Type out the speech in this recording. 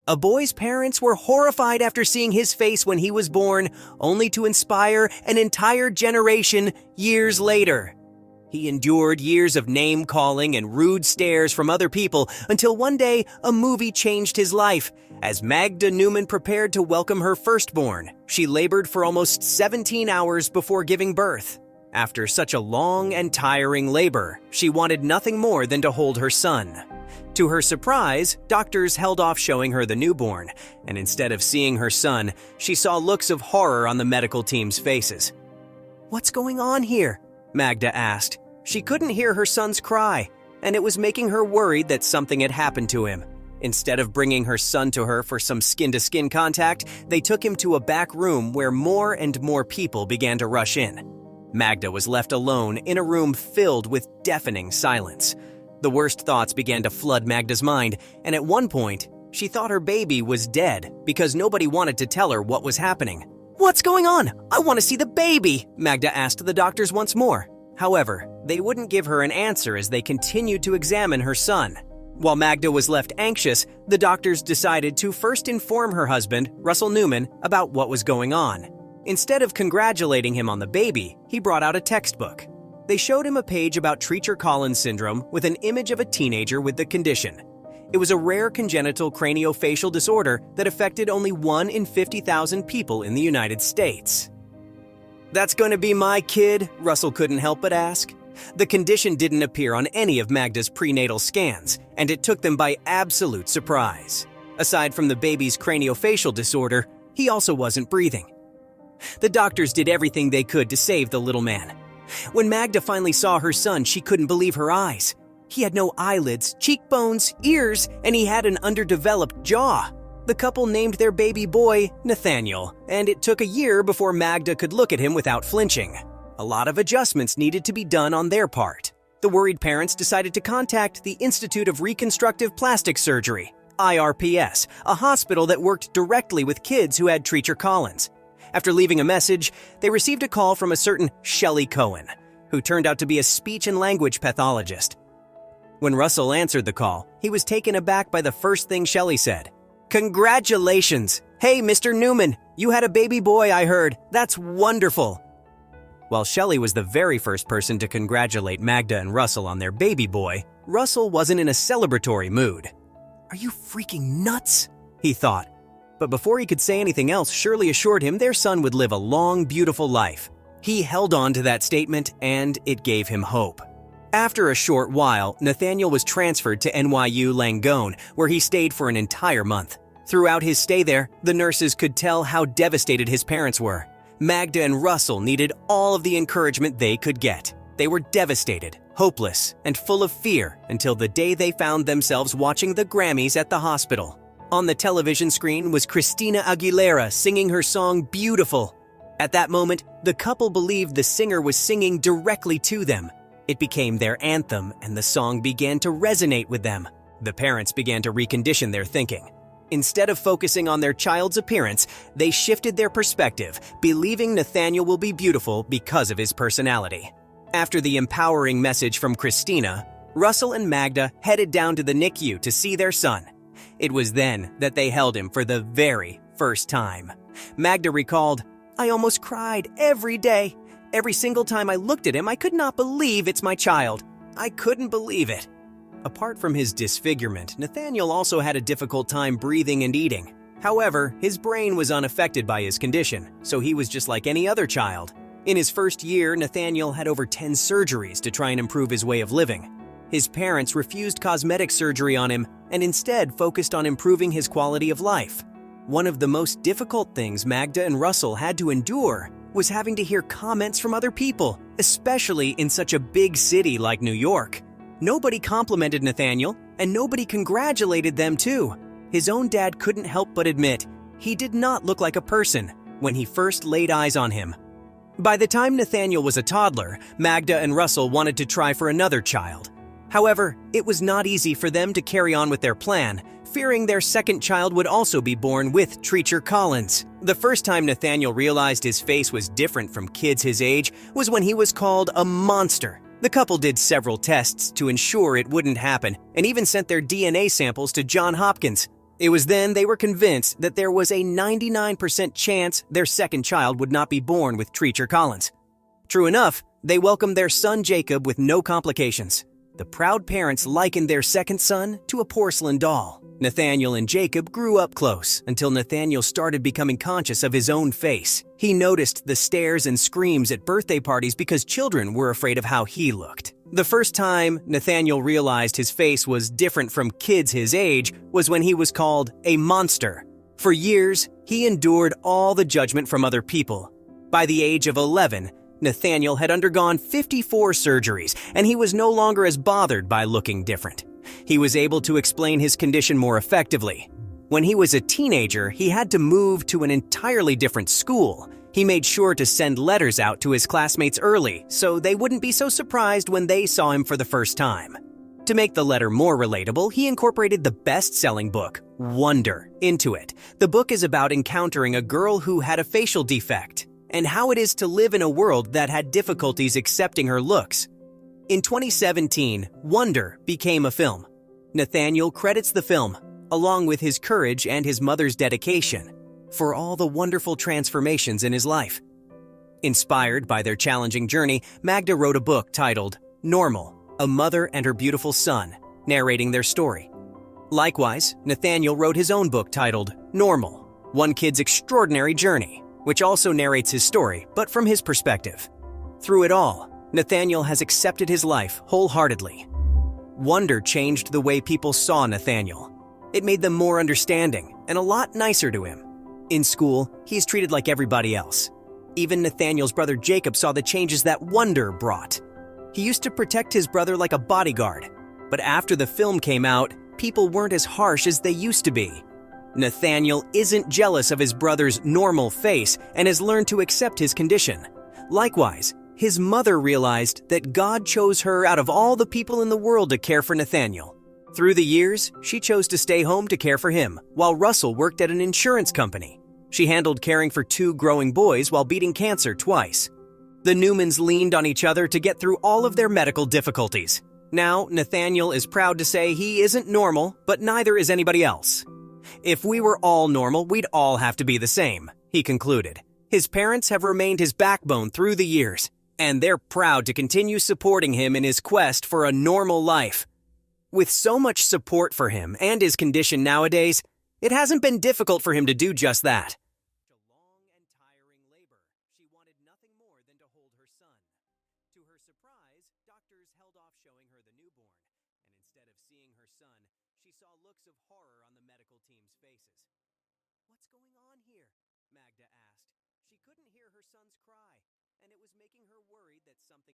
A boy's parents were horrified after seeing his face when he was born, only to inspire an entire generation years later. He endured years of name-calling and rude stares from other people until one day a movie changed his life. As Magda Newman prepared to welcome her firstborn, she labored for almost 17 hours before giving birth. After such a long and tiring labor, she wanted nothing more than to hold her son. To her surprise, doctors held off showing her the newborn, and instead of seeing her son, she saw looks of horror on the medical team's faces. "What's going on here?" Magda asked. She couldn't hear her son's cry, and it was making her worried that something had happened to him. Instead of bringing her son to her for some skin-to-skin contact, they took him to a back room where more and more people began to rush in. Magda was left alone in a room filled with deafening silence. The worst thoughts began to flood Magda's mind, and at one point, she thought her baby was dead because nobody wanted to tell her what was happening. "What's going on? I want to see the baby," Magda asked the doctors once more. However, they wouldn't give her an answer as they continued to examine her son. While Magda was left anxious, the doctors decided to first inform her husband, Russell Newman, about what was going on. Instead of congratulating him on the baby, he brought out a textbook. They showed him a page about Treacher-Collins syndrome with an image of a teenager with the condition. It was a rare congenital craniofacial disorder that affected only 1 in 50,000 people in the United States. "That's going to be my kid?" Russell couldn't help but ask. The condition didn't appear on any of Magda's prenatal scans, and it took them by absolute surprise. Aside from the baby's craniofacial disorder, he also wasn't breathing. The doctors did everything they could to save the little man. When Magda finally saw her son, she couldn't believe her eyes. He had no eyelids, cheekbones, ears, and he had an underdeveloped jaw. The couple named their baby boy Nathaniel, and it took a year before Magda could look at him without flinching. A lot of adjustments needed to be done on their part. The worried parents decided to contact the Institute of Reconstructive Plastic Surgery, IRPS, a hospital that worked directly with kids who had Treacher-Collins. After leaving a message, they received a call from a certain Shelley Cohen, who turned out to be a speech and language pathologist. When Russell answered the call, he was taken aback by the first thing Shelley said. "Congratulations! Hey, Mr. Newman, you had a baby boy, I heard. That's wonderful!" While Shelley was the very first person to congratulate Magda and Russell on their baby boy, Russell wasn't in a celebratory mood. "Are you freaking nuts?" he thought. But before he could say anything else, Shirley assured him their son would live a long, beautiful life. He held on to that statement, and it gave him hope. After a short while, Nathaniel was transferred to NYU Langone, where he stayed for an entire month. Throughout his stay there, the nurses could tell how devastated his parents were. Magda and Russell needed all of the encouragement they could get. They were devastated, hopeless, and full of fear until the day they found themselves watching the Grammys at the hospital. On the television screen was Christina Aguilera singing her song Beautiful. At that moment, the couple believed the singer was singing directly to them. It became their anthem, and the song began to resonate with them. The parents began to recondition their thinking. Instead of focusing on their child's appearance, they shifted their perspective, believing Nathaniel will be beautiful because of his personality. After the empowering message from Christina, Russell and Magda headed down to the NICU to see their son. It was then that they held him for the very first time. Magda recalled, "I almost cried every day. Every single time I looked at him, I could not believe it's my child. I couldn't believe it." Apart from his disfigurement, Nathaniel also had a difficult time breathing and eating. However, his brain was unaffected by his condition, so he was just like any other child. In his first year, Nathaniel had over 10 surgeries to try and improve his way of living. His parents refused cosmetic surgery on him and instead focused on improving his quality of life. One of the most difficult things Magda and Russell had to endure was having to hear comments from other people, especially in such a big city like New York. Nobody complimented Nathaniel, and nobody congratulated them too. His own dad couldn't help but admit he did not look like a person when he first laid eyes on him. By the time Nathaniel was a toddler, Magda and Russell wanted to try for another child. However, it was not easy for them to carry on with their plan, fearing their second child would also be born with Treacher-Collins. The first time Nathaniel realized his face was different from kids his age was when he was called a monster. The couple did several tests to ensure it wouldn't happen, and even sent their DNA samples to Johns Hopkins. It was then they were convinced that there was a 99% chance their second child would not be born with Treacher Collins. True enough, they welcomed their son Jacob with no complications. The proud parents likened their second son to a porcelain doll. Nathaniel and Jacob grew up close until Nathaniel started becoming conscious of his own face. He noticed the stares and screams at birthday parties because children were afraid of how he looked. The first time Nathaniel realized his face was different from kids his age was when he was called a monster. For years, he endured all the judgment from other people. By the age of 11, Nathaniel had undergone 54 surgeries, and he was no longer as bothered by looking different. He was able to explain his condition more effectively. When he was a teenager, he had to move to an entirely different school. He made sure to send letters out to his classmates early so they wouldn't be so surprised when they saw him for the first time. To make the letter more relatable, he incorporated the best-selling book, Wonder, into it. The book is about encountering a girl who had a facial defect and how it is to live in a world that had difficulties accepting her looks. In 2017, Wonder became a film. Nathaniel credits the film, along with his courage and his mother's dedication, for all the wonderful transformations in his life. Inspired by their challenging journey, Magda wrote a book titled Normal, A Mother and Her Beautiful Son, narrating their story. Likewise, Nathaniel wrote his own book titled Normal, One Kid's Extraordinary Journey, which also narrates his story, but from his perspective. Through it all, Nathaniel has accepted his life wholeheartedly. Wonder changed the way people saw Nathaniel. It made them more understanding and a lot nicer to him. In school, he's treated like everybody else. Even Nathaniel's brother Jacob saw the changes that Wonder brought. He used to protect his brother like a bodyguard, but after the film came out, people weren't as harsh as they used to be. Nathaniel isn't jealous of his brother's normal face and has learned to accept his condition. Likewise, his mother realized that God chose her out of all the people in the world to care for Nathaniel. Through the years, she chose to stay home to care for him, while Russell worked at an insurance company. She handled caring for 2 growing boys while beating cancer twice. The Newmans leaned on each other to get through all of their medical difficulties. Now, Nathaniel is proud to say he isn't normal, but neither is anybody else. If we were all normal, we'd all have to be the same, he concluded. His parents have remained his backbone through the years, and they're proud to continue supporting him in his quest for a normal life. With so much support for him and his condition nowadays, it hasn't been difficult for him to do just that. After long and tiring labor, she wanted nothing more than to hold her son. To her surprise, doctors held off showing her the newborn, and instead of seeing her son, she saw looks of horror on the medical team's faces. "What's going on here?" Magda asked. She couldn't hear her son's cry, and it was making her worried that something